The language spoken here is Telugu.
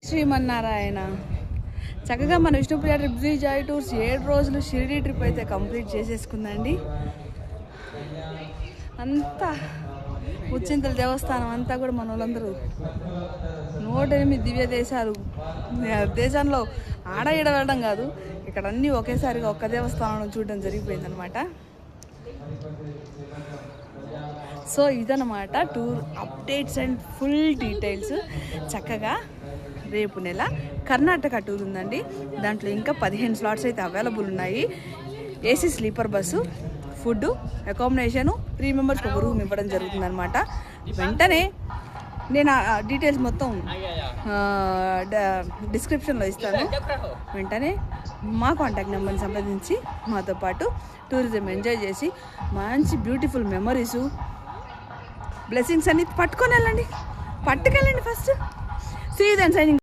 శ్రీమన్నారాయణ. చక్కగా మన విష్ణుప్రియ ట్రిప్స్ జాయ్ టూర్స్ 7 రోజులు షిరిడి ట్రిప్ అయితే కంప్లీట్ చేసేసుకుందండి. అంతా ఉచ్చింతల దేవస్థానం అంతా కూడా మన వాళ్ళందరూ 108 దివ్య దేశాలు దేశంలో ఆడ ఈడ వెళ్ళడం కాదు, ఇక్కడ అన్నీ ఒకేసారిగా ఒక్క దేవస్థానంలో చూడడం జరిగిపోయిందనమాట. సో ఇదనమాట tour updates and full details. చక్కగా రేపు నెల కర్ణాటక టూర్ ఉందండి. దాంట్లో ఇంకా 15 స్లాట్స్ అయితే అవైలబుల్ ఉన్నాయి. AC sleeper bus, food, accommodation, 3 మెంబర్స్కి ఒక రూమ్ ఇవ్వడం జరుగుతుందనమాట. వెంటనే నేను ఆ డీటెయిల్స్ మొత్తం డిస్క్రిప్షన్లో ఇస్తాను. వెంటనే మా కాంటాక్ట్ నెంబర్ని సంప్రదించి మాతో పాటు టూరిజం ఎంజాయ్ చేసి మంచి బ్యూటిఫుల్ మెమరీసు, బ్లెస్సింగ్స్ అన్ని పట్టుకొని వెళ్ళండి, పట్టుకెళ్ళండి ఫస్ట్. See then signing.